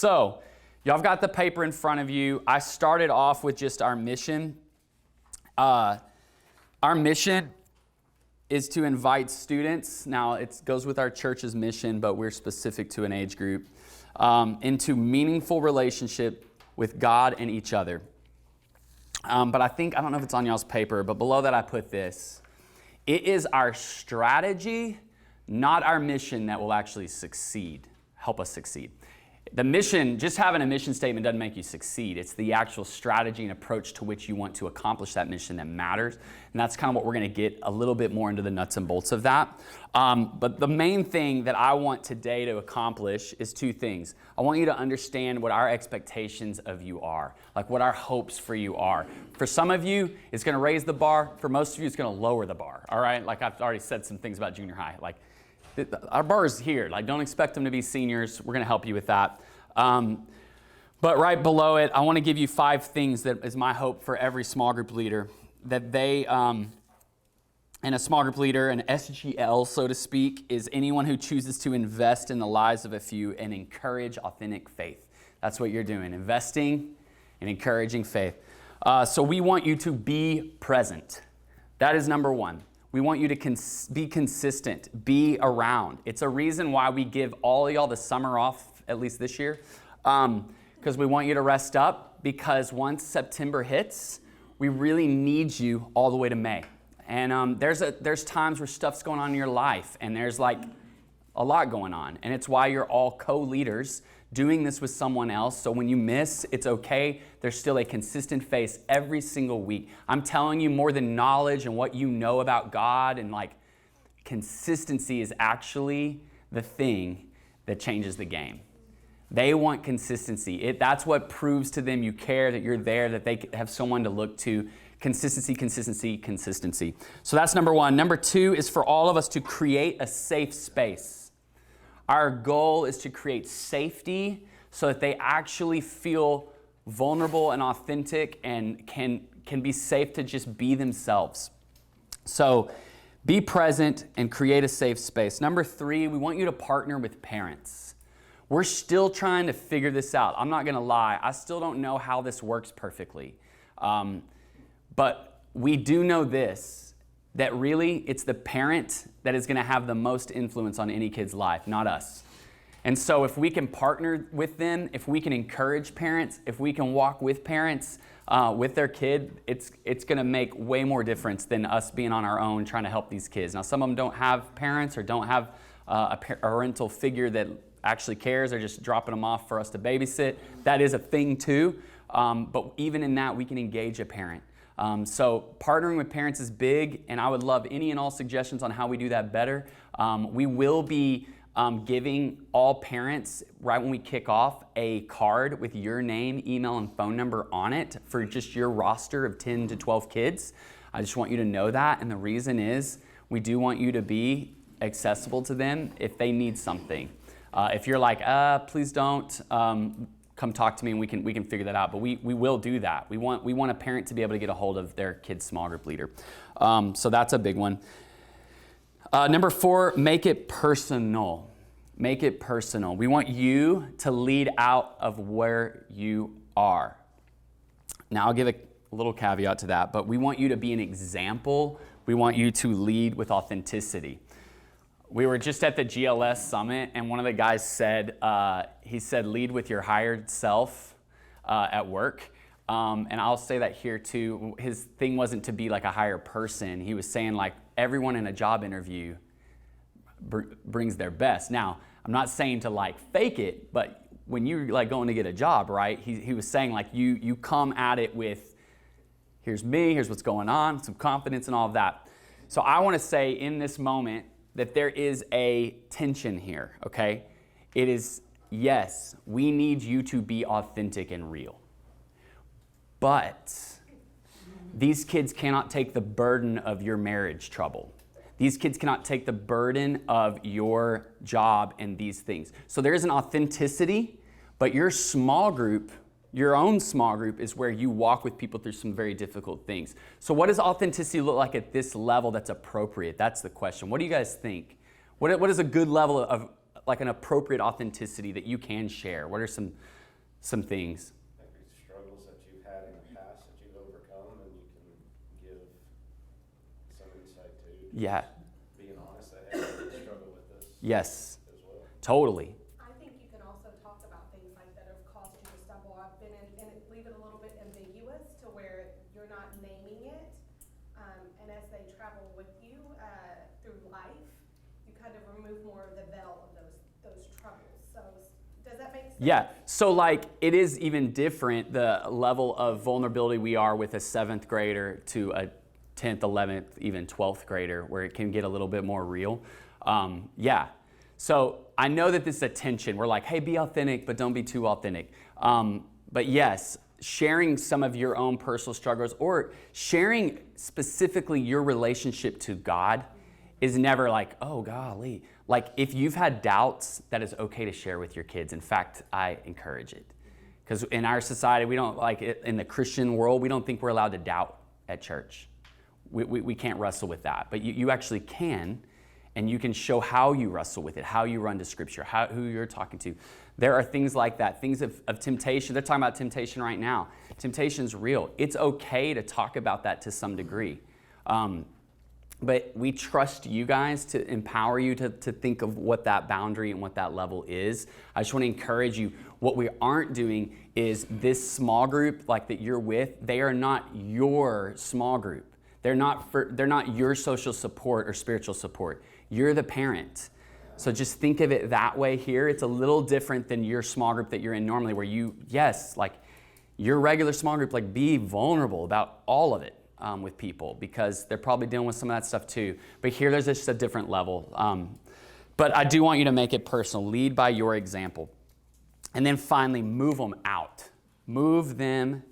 So, y'all have got the paper in front of you. I started off with just our mission. Our mission is to invite students. Now, it goes with our church's mission, but we're specific to an age group, into meaningful relationship with God and each other. But I don't know if it's on y'all's paper, but below that I put this. It is our strategy, not our mission, that will actually help us succeed. The mission, just having a mission statement doesn't make you succeed. It's the actual strategy and approach to which you want to accomplish that mission that matters. And that's kind of what we're going to get a little bit more into the nuts and bolts of that. But the main thing that I want today to accomplish is two things. I want you to understand what our expectations of you are, like what our hopes for you are. For some of you, it's going to raise the bar. For most of you, it's going to lower the bar, all right? Like I've already said some things about junior high. Like, our bar is here. Like, don't expect them to be seniors. We're going to help you with that. But right below it, I want to give you 5 things that is my hope for every small group leader. That they, and a small group leader, an SGL, so to speak, is anyone who chooses to invest in the lives of a few and encourage authentic faith. That's what you're doing, investing and encouraging faith. So we want you to be present. That is number 1. We want you to be consistent, be around. It's a reason why we give all of y'all the summer off, at least this year, because we want you to rest up, because once September hits, we really need you all the way to May. And there's times where stuff's going on in your life, and there's like a lot going on, and it's why you're all co-leaders doing this with someone else. So when you miss, it's okay. There's still a consistent face every single week. I'm telling you, more than knowledge and what you know about God, and like consistency is actually the thing that changes the game. They want consistency. That's what proves to them you care, that you're there, that they have someone to look to. Consistency, consistency, consistency. So that's number 1. Number 2 is for all of us to create a safe space. Our goal is to create safety so that they actually feel vulnerable and authentic and can be safe to just be themselves. So be present and create a safe space. Number 3, we want you to partner with parents. We're still trying to figure this out. I'm not going to lie. I still don't know how this works perfectly. But we do know this, that really it's the parent that is going to have the most influence on any kid's life, not us. And so if we can partner with them, if we can encourage parents, if we can walk with parents with their kid, it's going to make way more difference than us being on our own trying to help these kids. Now, some of them don't have parents or don't have a parental figure that actually cares. They're just dropping them off for us to babysit. That is a thing too. But even in that, we can engage a parent. So partnering with parents is big, and I would love any and all suggestions on how we do that better. We will be giving all parents, right when we kick off, a card with your name, email, and phone number on it for just your roster of 10 to 12 kids. I just want you to know that, and the reason is we do want you to be accessible to them if they need something. If you're like, please don't, come talk to me and we can figure that out. But we will do that. We want a parent to be able to get a hold of their kid's small group leader. So that's a big one. Number 4, make it personal. Make it personal. We want you to lead out of where you are. Now I'll give a little caveat to that, but we want you to be an example. We want you to lead with authenticity. We were just at the GLS summit, and one of the guys said, lead with your hired self at work. And I'll say that here too. His thing wasn't to be like a higher person. He was saying like everyone in a job interview brings their best. Now, I'm not saying to like fake it, but when you're like going to get a job, right? He was saying like you come at it with, here's me, here's what's going on, some confidence and all of that. So I want to say in this moment, that there is a tension here, okay? It is, yes, we need you to be authentic and real. But these kids cannot take the burden of your marriage trouble. These kids cannot take the burden of your job and these things. So there is an authenticity, but your small group, your own small group, is where you walk with people through some very difficult things. So what does authenticity look like at this level that's appropriate? That's the question. What do you guys think? What is a good level of like an appropriate authenticity that you can share? What are some things? Maybe struggles that you've had in the past that you've overcome, and you can give some insight to. Yeah. Being honest, I had to struggle with this. Yes. As well. Totally. I think you can also talk about things like that have caused you to stumble. I've been in it, leave it a little bit ambiguous to where you're not naming it. And as they travel with you through life, you kind of remove more of the veil of those troubles. So does that make sense? Yeah. So like it is even different, the level of vulnerability we are with a 7th grader to a 10th, 11th, even 12th grader, where it can get a little bit more real. Yeah. So I know that this is a tension. We're like, hey, be authentic, but don't be too authentic. But yes, sharing some of your own personal struggles or sharing specifically your relationship to God is never like, oh, golly. Like if you've had doubts, that is okay to share with your kids. In fact, I encourage it. Because in our society, we don't like it, in the Christian world, we don't think we're allowed to doubt at church. We can't wrestle with that. But you actually can. And you can show how you wrestle with it, how you run to Scripture, who you're talking to. There are things like that, things of temptation. They're talking about temptation right now. Temptation's real. It's okay to talk about that to some degree. But we trust you guys to empower you to think of what that boundary and what that level is. I just want to encourage you. What we aren't doing is this small group like that you're with, they are not your small group. They're not your social support or spiritual support. You're the parent. So just think of it that way here. It's a little different than your small group that you're in normally where like your regular small group, like be vulnerable about all of it with people because they're probably dealing with some of that stuff too. But here there's just a different level. But I do want you to make it personal. Lead by your example. And then finally, move them out. Move them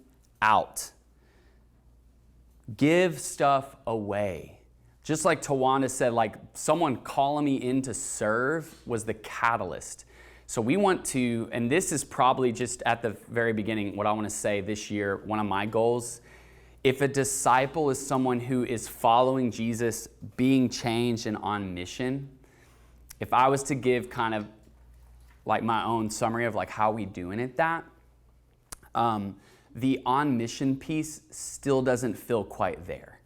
out. Give stuff away. Just like Tawanda said, like someone calling me in to serve was the catalyst. So we want to, and this is probably just at the very beginning, what I want to say this year, one of my goals. If a disciple is someone who is following Jesus, being changed and on mission, if I was to give kind of like my own summary of like how we doing it the on mission piece still doesn't feel quite there.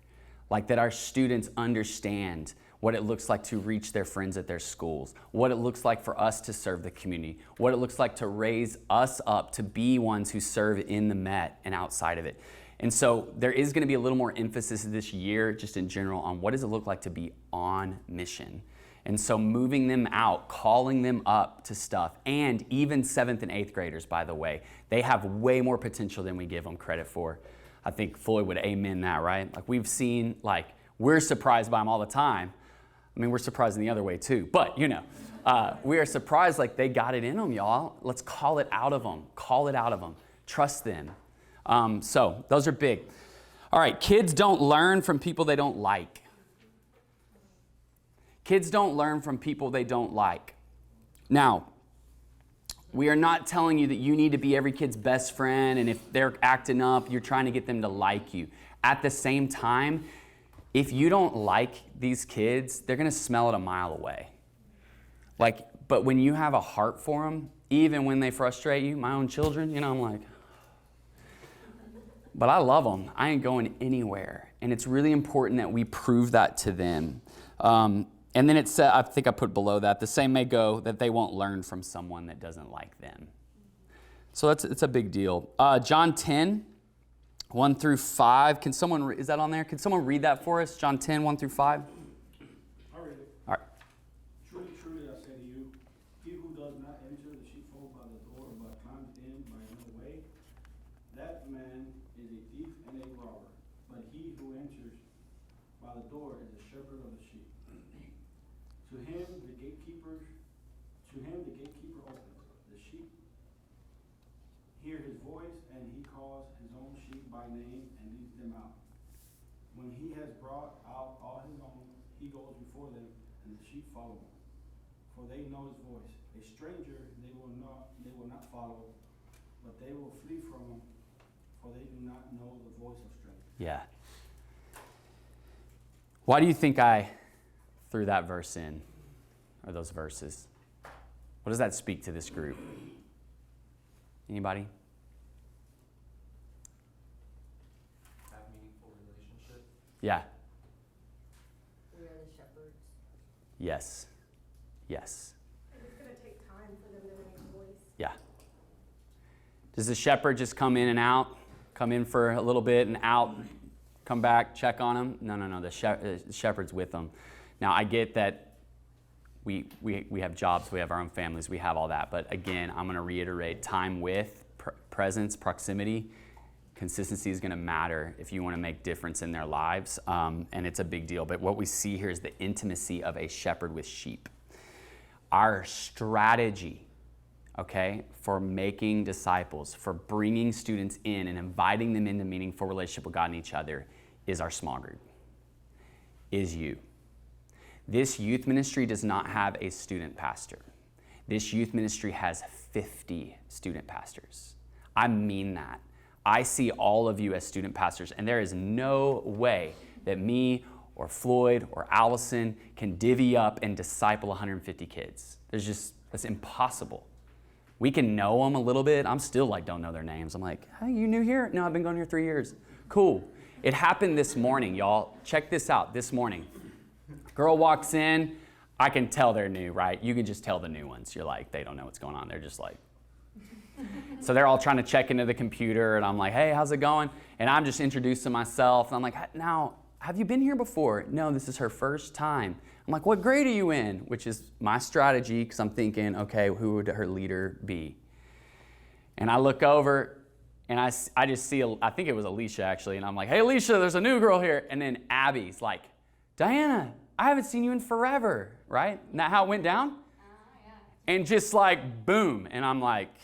Like that our students understand what it looks like to reach their friends at their schools, what it looks like for us to serve the community, what it looks like to raise us up to be ones who serve in the MET and outside of it. And so there is going to be a little more emphasis this year, just in general, on what does it look like to be on mission. And so moving them out, calling them up to stuff, and even 7th and 8th graders, by the way, they have way more potential than we give them credit for. I think Floyd would amen that, right? Like we've seen, like we're surprised by them all the time. I mean, we're surprised in the other way too, but we are surprised like they got it in them, y'all. Let's call it out of them. Call it out of them. Trust them. So those are big. All right, kids don't learn from people they don't like. Kids don't learn from people they don't like. Now, we are not telling you that you need to be every kid's best friend, and if they're acting up, you're trying to get them to like you. At the same time, if you don't like these kids, they're going to smell it a mile away. But when you have a heart for them, even when they frustrate you, my own children, I'm like, but I love them. I ain't going anywhere. And it's really important that we prove that to them. And then it said, I think I put below that, the same may go that they won't learn from someone that doesn't like them. So it's a big deal. John 10, 1 through 5. Is that on there? Can someone read that for us? John 10, 1 through 5? I'll read it. All right. Truly, truly, I say to you, he who does not enter the sheepfold by the door, but climbs in by another way, that man is a thief and a robber. But he who enters by the door is the shepherd of the sheep. To him the gatekeeper opens. The sheep hear his voice, and he calls his own sheep by name and leads them out. When he has brought out all his own, he goes before them, and the sheep follow him, for they know his voice. A stranger they will not follow, but they will flee from him, for they do not know the voice of strangers. Yeah. Why do you think I threw that verse in, or those verses? What does that speak to this group? Anybody? Have meaningful relationships. Yeah. We are the shepherds. Yes. Yes. It's gonna take time for them to make a voice. Yeah. Does the shepherd just come in and out? Come in for a little bit and out, come back, check on them? No. The shepherd's with them. Now, I get that we have jobs, we have our own families, we have all that. But again, I'm going to reiterate, time with, presence, proximity, consistency is going to matter if you want to make difference in their lives. And it's a big deal. But what we see here is the intimacy of a shepherd with sheep. Our strategy, okay, for making disciples, for bringing students in and inviting them into meaningful relationship with God and each other is our small group, is you. This youth ministry does not have a student pastor. This youth ministry has 50 student pastors. I mean that. I see all of you as student pastors, and there is no way that me or Floyd or Allison can divvy up and disciple 150 kids. That's impossible. We can know them a little bit. I'm still like, don't know their names. I'm like, hey, you new here? No, I've been going here 3 years. Cool. It happened this morning, y'all. Check this out, this morning. Girl walks in. I can tell they're new, right? You can just tell the new ones. You're like, they don't know what's going on. They're just like. So they're all trying to check into the computer, and I'm like, hey, how's it going? And I'm just introducing myself. And I'm like, now, have you been here before? No, this is her first time. I'm like, what grade are you in? Which is my strategy, because I'm thinking, okay, who would her leader be? And I look over, and I just see, I think it was Alicia, actually. And I'm like, hey, Alicia, there's a new girl here. And then Abby's like, Diana, I haven't seen you in forever, right? Isn't that how it went down? Yeah. And just like, boom. And I'm like,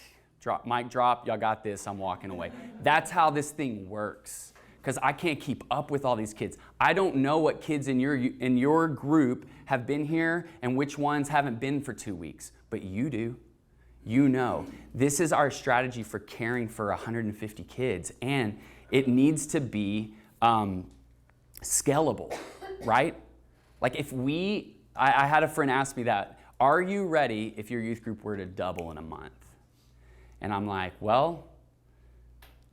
mic drop, y'all got this, I'm walking away. That's how this thing works. Because I can't keep up with all these kids. I don't know what kids in your group have been here and which ones haven't been for 2 weeks. But you do. You know. This is our strategy for caring for 150 kids. And it needs to be scalable, right? Like if I had a friend ask me that, are you ready if your youth group were to double in a month? And I'm like, well,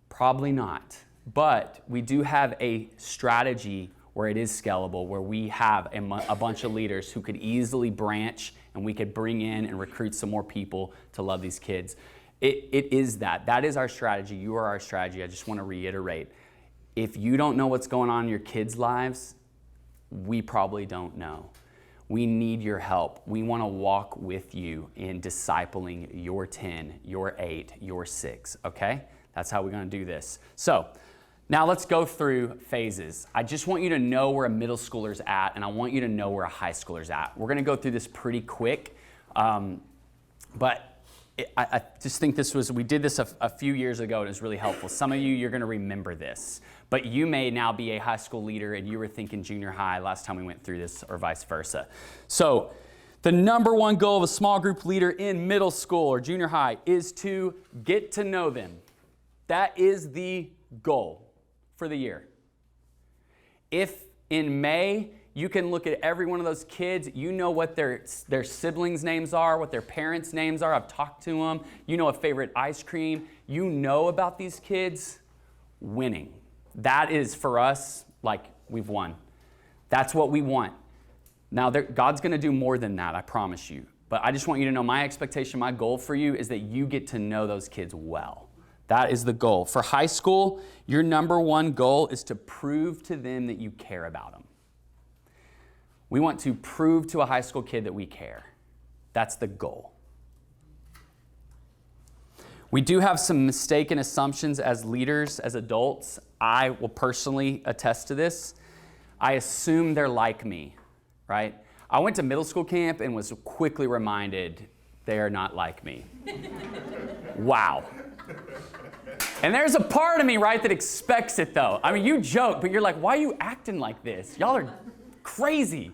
probably not. But we do have a strategy where it is scalable, where we have a bunch of leaders who could easily branch and we could bring in and recruit some more people to love these kids. It is that. That is our strategy. You are our strategy. I just want to reiterate. If you don't know what's going on in your kids' lives, we probably don't know. We need your help. We want to walk with you in discipling your 10, your 8, your 6, okay? That's how we're going to do this. So now let's go through phases. I just want you to know where a middle schooler's at, and I want you to know where a high schooler's at. We're going to go through this pretty quick, but I just think we did this a few years ago, and it was really helpful. Some of you're going to remember this. But you may now be a high school leader and you were thinking junior high last time we went through this, or vice versa. So the number one goal of a small group leader in middle school or junior high is to get to know them. That is the goal for the year. If in May you can look at every one of those kids, you know what their siblings' names are, what their parents' names are, I've talked to them, you know a favorite ice cream, you know about these kids, winning. That is, for us, like, we've won. That's what we want. Now, God's going to do more than that, I promise you. But I just want you to know my expectation, my goal for you is that you get to know those kids well. That is the goal. For high school, your number one goal is to prove to them that you care about them. We want to prove to a high school kid that we care. That's the goal. We do have some mistaken assumptions as leaders, as adults. I will personally attest to this. I assume they're like me, right? I went to middle school camp and was quickly reminded they are not like me. Wow. And there's a part of me, right, that expects it though. I mean, you joke, but you're like, why are you acting like this? Y'all are crazy.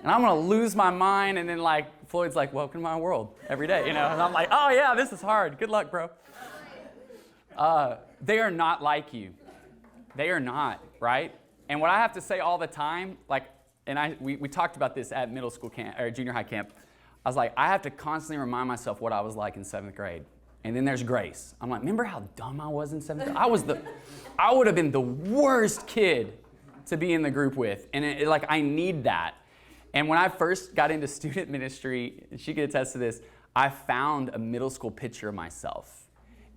And I'm gonna lose my mind, and then like, Floyd's like, welcome to my world every day, you know? And I'm like, oh yeah, this is hard. Good luck, bro. They are not like you. They are not, right? And what I have to say all the time, like, and we talked about this at middle school camp, or junior high camp. I was like, I have to constantly remind myself what I was like in 7th grade. And then there's Grace. I'm like, remember how dumb I was in 7th grade? I would have been the worst kid to be in the group with. And I need that. And when I first got into student ministry, she could attest to this, I found a middle school picture of myself.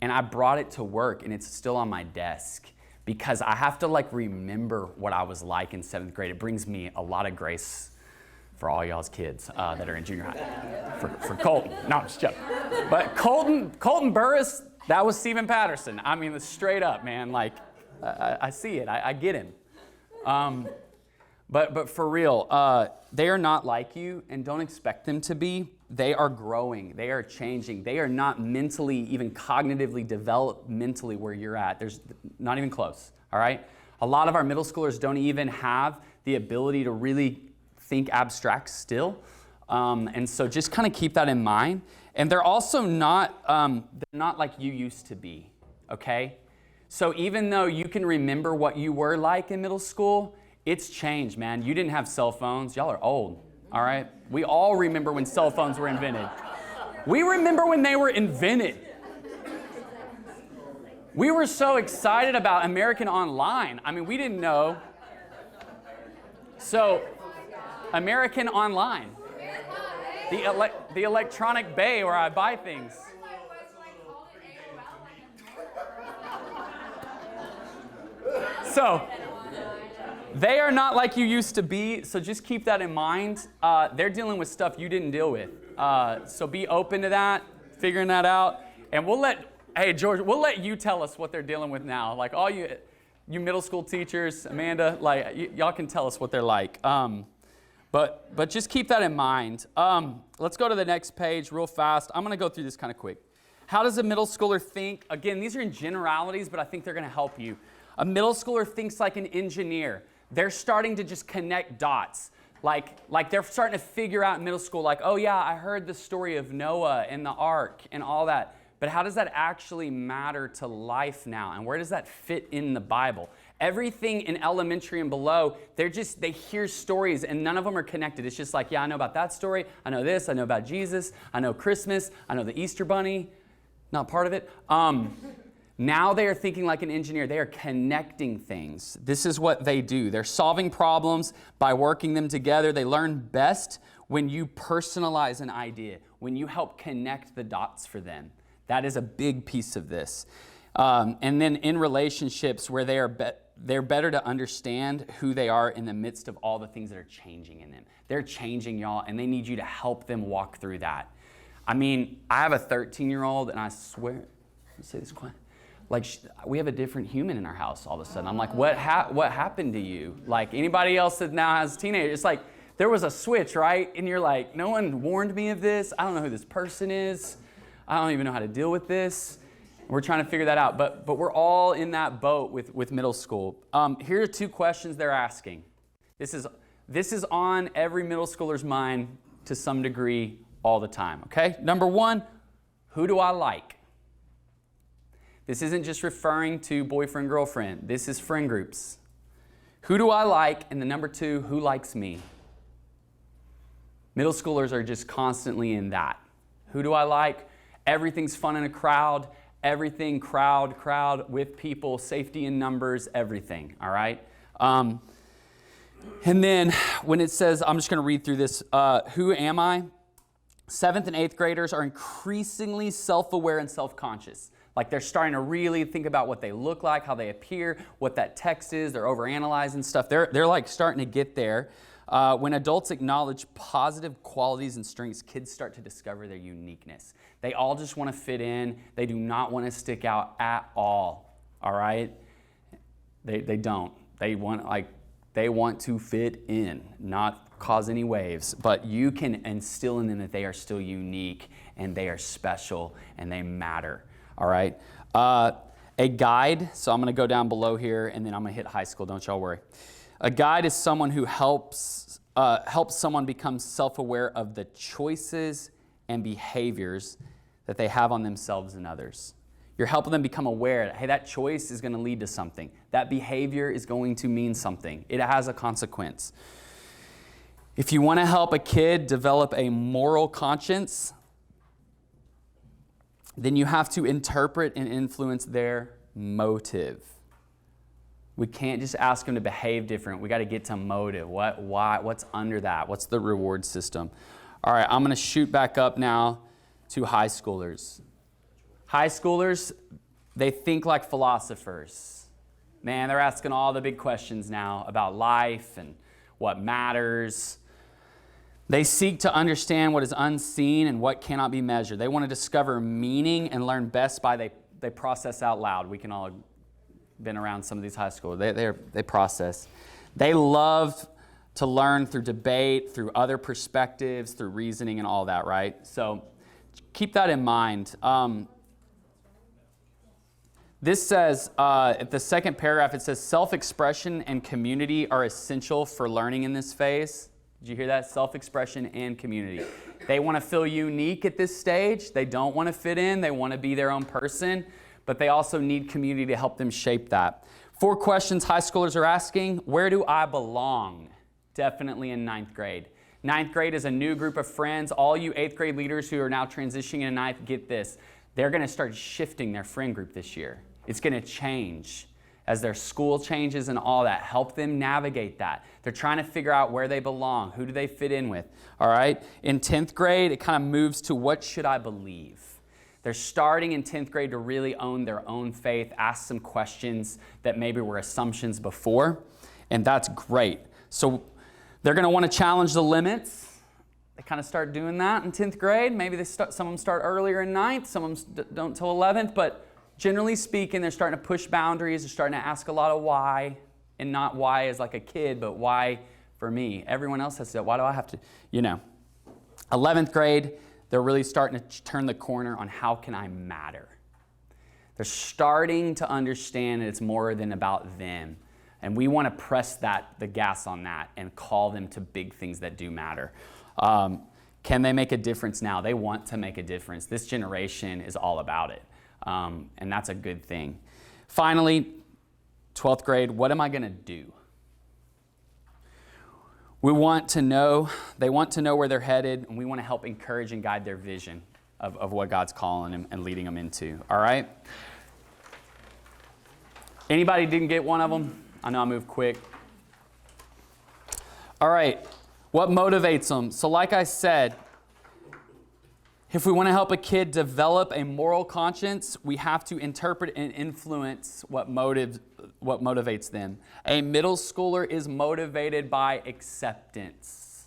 And I brought it to work, and it's still on my desk because I have to remember what I was like in 7th grade. It brings me a lot of grace for all y'all's kids that are in junior high. For Colton. No, I'm just joking. But Colton Burris, that was Stephen Patterson. I mean, straight up, man. I see it. I get him. But for real, they are not like you, and don't expect them to be. They are growing. They are changing. They are not mentally, even cognitively developmentally where you're at. There's not even close, all right? A lot of our middle schoolers don't even have the ability to really think abstract still. And so just kind of keep that in mind. And they're also not like you used to be, okay? So even though you can remember what you were like in middle school, it's changed, man. You didn't have cell phones. Y'all are old, all right? We all remember when cell phones were invented. We remember when they were invented. We were so excited about American Online. I mean, we didn't know. So, American Online, the electronic bay where I buy things. So, they are not like you used to be, so just keep that in mind. They're dealing with stuff you didn't deal with. So be open to that, figuring that out. And hey, George, we'll let you tell us what they're dealing with now. Like all you middle school teachers, Amanda, y'all can tell us what they're like. But just keep that in mind. Let's go to the next page real fast. I'm going to go through this kind of quick. How does a middle schooler think? Again, these are in generalities, but I think they're going to help you. A middle schooler thinks like an engineer. They're starting to just connect dots. Like they're starting to figure out in middle school, like, oh yeah, I heard the story of Noah and the ark and all that. But how does that actually matter to life now? And where does that fit in the Bible? Everything in elementary and below, they hear stories and none of them are connected. It's just like, yeah, I know about that story. I know this. I know about Jesus. I know Christmas. I know the Easter Bunny. Not part of it. Now they are thinking like an engineer. They are connecting things. This is what they do. They're solving problems by working them together. They learn best when you personalize an idea, when you help connect the dots for them. That is a big piece of this. And then in relationships where they're better to understand who they are in the midst of all the things that are changing in them. They're changing, y'all, and they need you to help them walk through that. I mean, I have a 13-year-old, and I swear, let me say this quiet. We have a different human in our house all of a sudden. I'm like, what happened to you? Like anybody else that now has a teenager, it's like there was a switch, right? And you're like, no one warned me of this. I don't know who this person is. I don't even know how to deal with this. We're trying to figure that out. But we're all in that boat with middle school. Here are 2 questions they're asking. This is on every middle schooler's mind to some degree all the time, okay? Number 1, who do I like? This isn't just referring to boyfriend, girlfriend. This is friend groups. Who do I like? And the number 2, who likes me? Middle schoolers are just constantly in that. Who do I like? Everything's fun in a crowd. Everything crowd with people, safety in numbers, everything, all right? And then when it says, I'm just going to read through this, who am I? 7th and 8th graders are increasingly self-aware and self-conscious. Like they're starting to really think about what they look like, how they appear, what that text is. They're overanalyzing stuff. They're like starting to get there. When adults acknowledge positive qualities and strengths, kids start to discover their uniqueness. They all just want to fit in. They do not want to stick out at all right? They don't. They want to fit in, not cause any waves. But you can instill in them that they are still unique and they are special and they matter. All right. A guide. So I'm going to go down below here and then I'm going to hit high school. Don't y'all worry. A guide is someone who helps someone become self-aware of the choices and behaviors that they have on themselves and others. You're helping them become aware that, hey, that choice is going to lead to something. That behavior is going to mean something. It has a consequence. If you want to help a kid develop a moral conscience, then you have to interpret and influence their motive. We can't just ask them to behave different. We got to get to motive. Why? What's under that? What's the reward system? All right, I'm going to shoot back up now to high schoolers. High schoolers, they think like philosophers. Man, they're asking all the big questions now about life and what matters. They seek to understand what is unseen and what cannot be measured. They want to discover meaning and learn best by they process out loud. We can all have been around some of these high schoolers. They process. They love to learn through debate, through other perspectives, through reasoning and all that, right? So keep that in mind. This says, at the second paragraph, it says, self-expression and community are essential for learning in this phase. Did you hear that? Self-expression and community. They want to feel unique at this stage. They don't want to fit in. They want to be their own person, but they also need community to help them shape that. 4 questions high schoolers are asking. Where do I belong? Definitely in 9th grade. 9th grade is a new group of friends. All you 8th grade leaders who are now transitioning into 9th, get this. They're going to start shifting their friend group this year. It's going to change as their school changes and all that. Help them navigate that. They're trying to figure out where they belong. Who do they fit in with? All right? In 10th grade, it kind of moves to what should I believe? They're starting in 10th grade to really own their own faith, ask some questions that maybe were assumptions before, and that's great. So they're going to want to challenge the limits. They kind of start doing that in 10th grade. Maybe some of them start earlier in 9th, some of them don't till 11th, but generally speaking, they're starting to push boundaries. They're starting to ask a lot of why, and not why as like a kid, but why for me. Everyone else has to, why do I have to, 11th grade, they're really starting to turn the corner on how can I matter. They're starting to understand that it's more than about them. And we want to press the gas on that and call them to big things that do matter. Can they make a difference now? They want to make a difference. This generation is all about it. And that's a good thing. Finally, 12th grade, what am I going to do? They want to know where they're headed, and we want to help encourage and guide their vision of what God's calling them and leading them into. All right? Anybody didn't get one of them? I know I moved quick. All right. What motivates them? So like I said, if we want to help a kid develop a moral conscience, we have to interpret and influence what motivates them. A middle schooler is motivated by acceptance.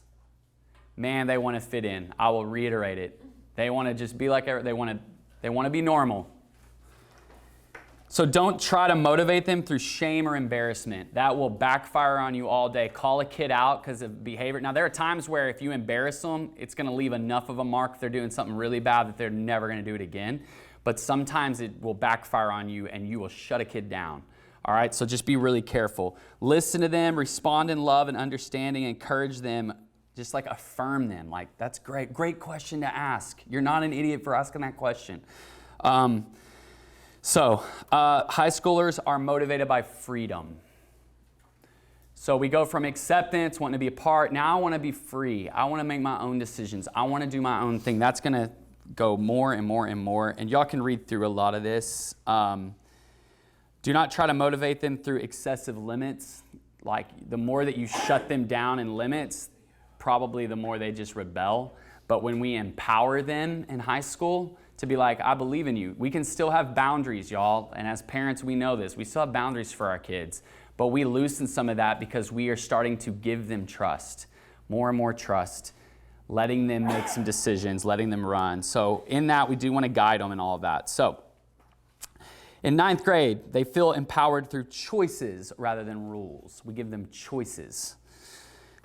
Man, they want to fit in. I will reiterate it. They want to just be like, they want to be normal. So don't try to motivate them through shame or embarrassment. That will backfire on you all day. Call a kid out because of behavior. Now, there are times where if you embarrass them, it's going to leave enough of a mark if they're doing something really bad that they're never going to do it again. But sometimes it will backfire on you and you will shut a kid down. All right, so just be really careful. Listen to them, respond in love and understanding, encourage them, just like affirm them. Like, that's great. Great question to ask. You're not an idiot for asking that question. So, high schoolers are motivated by freedom. So we go from acceptance, wanting to be a part. Now I want to be free. I want to make my own decisions. I want to do my own thing. That's going to go more and more and more. And y'all can read through a lot of this. Do not try to motivate them through excessive limits. Like the more that you shut them down in limits, probably the more they just rebel. But when we empower them in high school, to be like, I believe in you. We can still have boundaries, y'all. And as parents, we know this. We still have boundaries for our kids. But we loosen some of that because we are starting to give them trust. More and more trust. Letting them make some decisions. Letting them run. So in that, we do want to guide them in all of that. So in 9th grade, they feel empowered through choices rather than rules. We give them choices.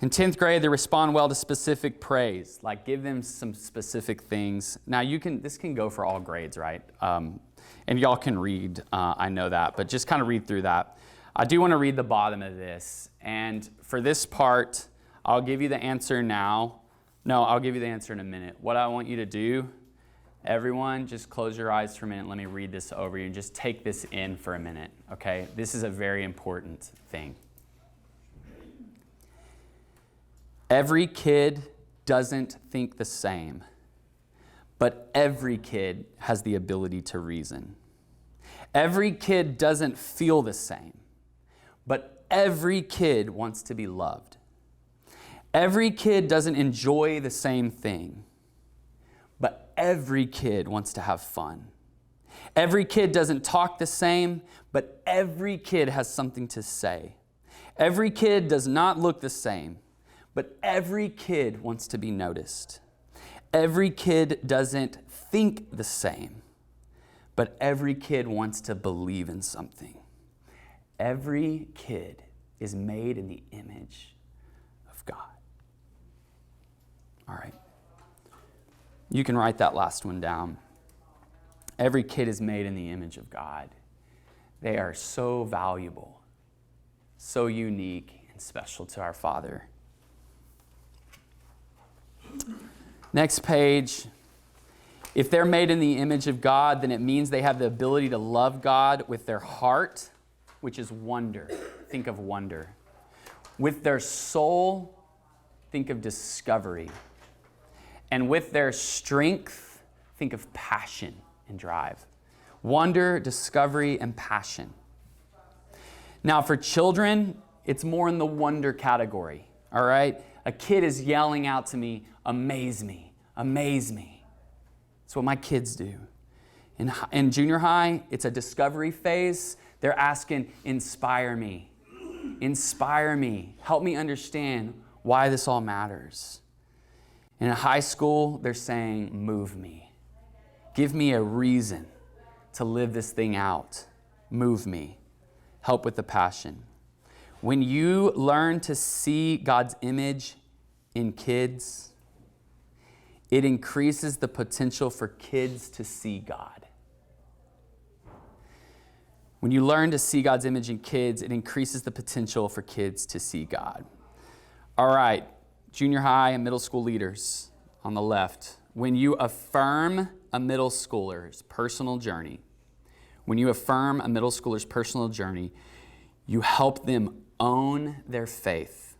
In 10th grade, they respond well to specific praise, like give them some specific things. Now, this can go for all grades, right? And y'all can read, I know that, but just kind of read through that. I do want to read the bottom of this. And for this part, I'll give you the answer now. No, I'll give you the answer in a minute. What I want you to do, everyone, just close your eyes for a minute. Let me read this over you and just take this in for a minute, okay? This is a very important thing. Every kid doesn't think the same, but every kid has the ability to reason. Every kid doesn't feel the same, but every kid wants to be loved. Every kid doesn't enjoy the same thing, but every kid wants to have fun. Every kid doesn't talk the same, but every kid has something to say. Every kid does not look the same, but every kid wants to be noticed. Every kid doesn't think the same, but every kid wants to believe in something. Every kid is made in the image of God. All right. You can write that last one down. Every kid is made in the image of God. They are so valuable, so unique and special to our Father. Next page. If they're made in the image of God, then it means they have the ability to love God with their heart, which is wonder. Think of wonder. With their soul, think of discovery. And with their strength, think of passion and drive. Wonder, discovery, and passion. Now, for children, it's more in the wonder category, all right? A kid is yelling out to me, amaze me, amaze me. That's what my kids do. In junior high, it's a discovery phase. They're asking, inspire me, help me understand why this all matters. In high school, they're saying, move me. Give me a reason to live this thing out. Move me. Help with the passion. When you learn to see God's image in kids, it increases the potential for kids to see God. When you learn to see God's image in kids, it increases the potential for kids to see God. All right, junior high and middle school leaders on the left. When you affirm a middle schooler's personal journey, you help them own their faith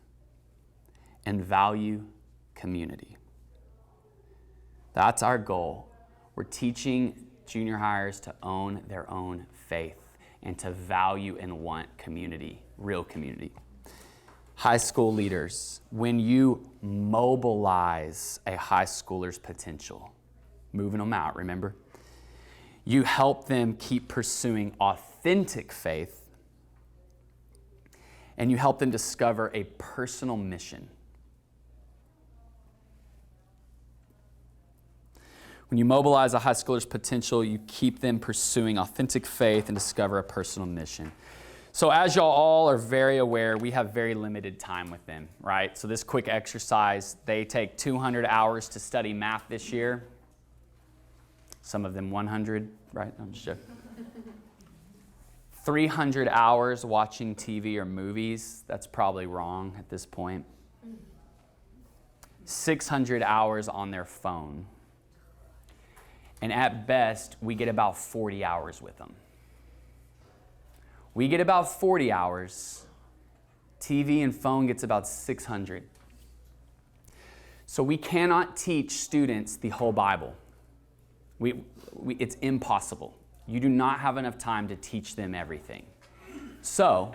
and value community. That's our goal. We're teaching junior hires to own their own faith and to value and want community, real community. High school leaders, when you mobilize a high schooler's potential, moving them out, remember? You help them keep pursuing authentic faith, and you help them discover a personal mission. When you mobilize a high schooler's potential, you keep them pursuing authentic faith and discover a personal mission. So as y'all all are very aware, we have very limited time with them, right? So this quick exercise, they take 200 hours to study math this year. Some of them 100, right? I'm just joking. 300 hours watching TV or movies. That's probably wrong at this point. 600 hours on their phone. And at best, we get about 40 hours with them. We get about 40 hours. TV and phone gets about 600. So we cannot teach students the whole Bible. It's impossible. You do not have enough time to teach them everything. So,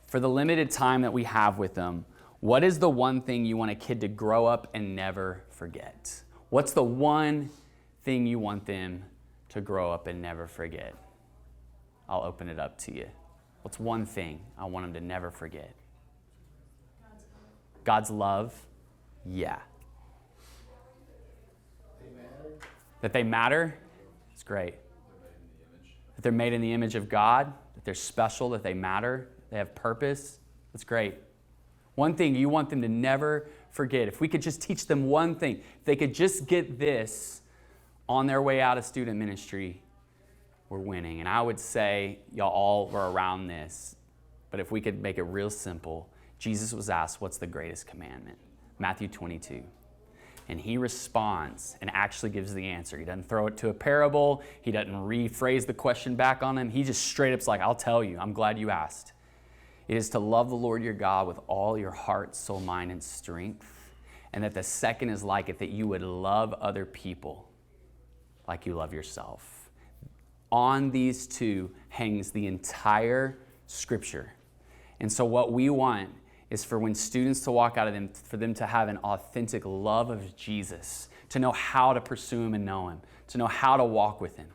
for the limited time that we have with them, what is the one thing you want a kid to grow up and never forget? What's the one thing you want them to grow up and never forget? I'll open it up to you. What's one thing I want them to never forget? God's love? Yeah. That they matter? It's great. That they're made in the image of God, that they're special, that they matter, they have purpose. That's great. One thing you want them to never forget. If we could just teach them one thing, if they could just get this on their way out of student ministry, we're winning. And I would say y'all all were around this, but if we could make it real simple, Jesus was asked, what's the greatest commandment? Matthew 22. And he responds and actually gives the answer. He doesn't throw it to a parable. He doesn't rephrase the question back on him. He just straight up's like, I'll tell you. I'm glad you asked. It is to love the Lord your God with all your heart, soul, mind, and strength. And that the second is like it, that you would love other people like you love yourself. On these two hangs the entire Scripture. And so what we want is for when students to walk out of them, for them to have an authentic love of Jesus, to know how to pursue Him and know Him, to know how to walk with Him,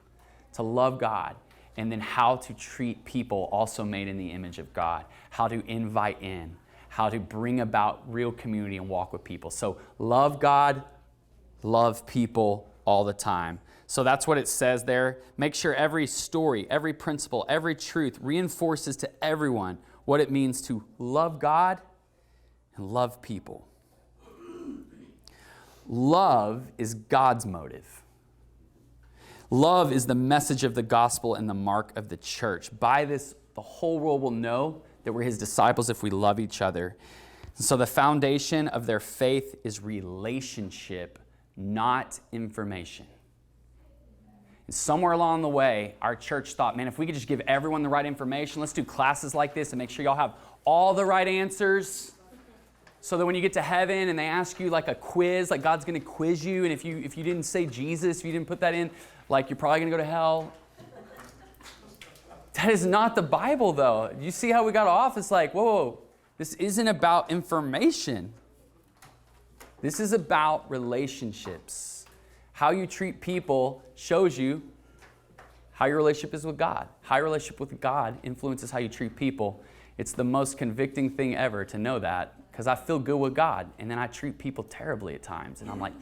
to love God, and then how to treat people also made in the image of God, how to invite in, how to bring about real community and walk with people. So love God, love people all the time. So that's what it says there. Make sure every story, every principle, every truth reinforces to everyone what it means to love God and love people. Love is God's motive. Love is the message of the gospel and the mark of the church. By this, the whole world will know that we're His disciples if we love each other. So the foundation of their faith is relationship, not information. And somewhere along the way, our church thought, man, if we could just give everyone the right information, let's do classes like this and make sure y'all have all the right answers. So that when you get to heaven and they ask you like a quiz, like God's going to quiz you, and if you didn't say Jesus, if you didn't put that in, like you're probably going to go to hell. That is not the Bible, though. You see how we got off? It's like, whoa, this isn't about information. This is about relationships. How you treat people shows you how your relationship is with God. How your relationship with God influences how you treat people. It's the most convicting thing ever to know that, because I feel good with God, and then I treat people terribly at times, and I'm like,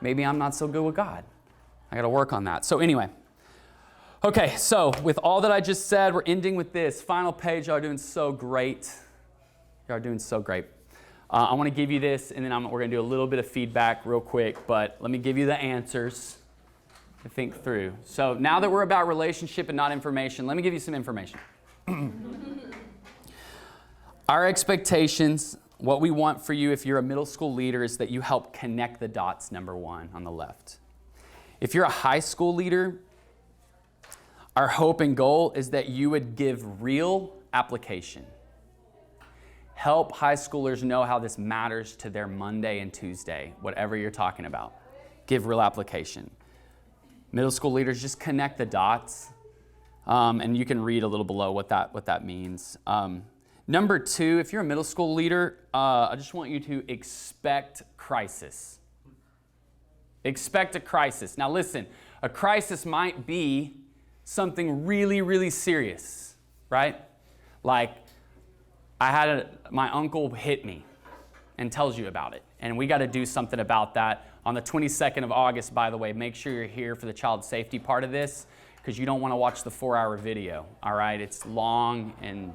maybe I'm not so good with God. I got to work on that. So anyway, okay, so with all that I just said, we're ending with this. Final page, y'all are doing so great. Y'all are doing so great. I want to give you this, and then we're going to do a little bit of feedback real quick, but let me give you the answers to think through. So now that we're about relationship and not information, let me give you some information. Our expectations, what we want for you if you're a middle school leader, is that you help connect the dots, number one, on the left. If you're a high school leader, our hope and goal is that you would give real application. Help high schoolers know how this matters to their Monday and Tuesday, whatever you're talking about. Give real application. Middle school leaders, just connect the dots. And you can read a little below what that means. Number two, if you're a middle school leader, I just want you to expect crisis. Expect a crisis. Now listen, a crisis might be something really, really serious, right? Like, my uncle hit me and tells you about it. And we got to do something about that. On the 22nd of August, by the way, make sure you're here for the child safety part of this, because you don't want to watch the 4-hour video, all right? It's long and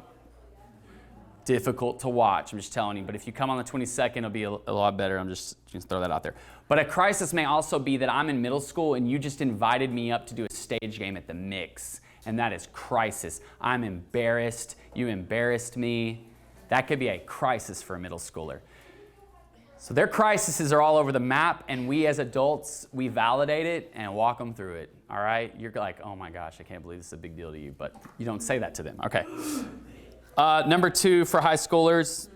difficult to watch, I'm just telling you. But if you come on the 22nd, it'll be a lot better. I'm just throw that out there. But a crisis may also be that I'm in middle school and you just invited me up to do a stage game at the Mix. And that is crisis. I'm embarrassed. You embarrassed me. That could be a crisis for a middle schooler. So their crises are all over the map, and we as adults, we validate it and walk them through it, all right? You're like, oh my gosh, I can't believe this is a big deal to you, but you don't say that to them. Okay. Number two, for high schoolers,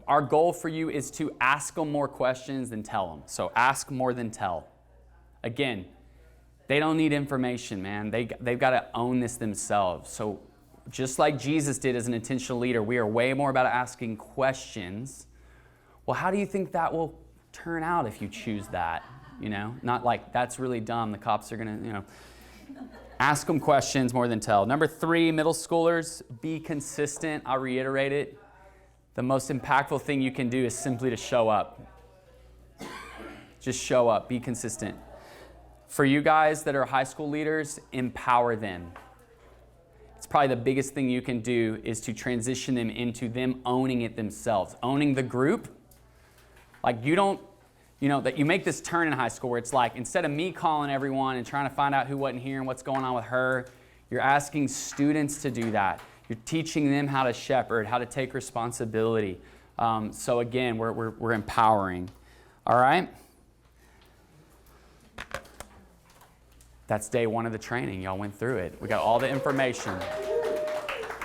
our goal for you is to ask them more questions than tell them. So ask more than tell. Again, they don't need information, man. They've got to own this themselves. So just like Jesus did as an intentional leader, we are way more about asking questions. Well, how do you think that will turn out if you choose that? You know, not like, that's really dumb. The cops are going to, ask them questions more than tell. Number three, middle schoolers, be consistent. I'll reiterate it. The most impactful thing you can do is simply to show up. Just show up. Be consistent. For you guys that are high school leaders, empower them. It's probably the biggest thing you can do is to transition them into them owning it themselves. Owning the group. Like that you make this turn in high school where it's like, instead of me calling everyone and trying to find out who wasn't here and what's going on with her, you're asking students to do that. You're teaching them how to shepherd, how to take responsibility. So again, we're empowering. All right? That's day one of the training. Y'all went through it. We got all the information.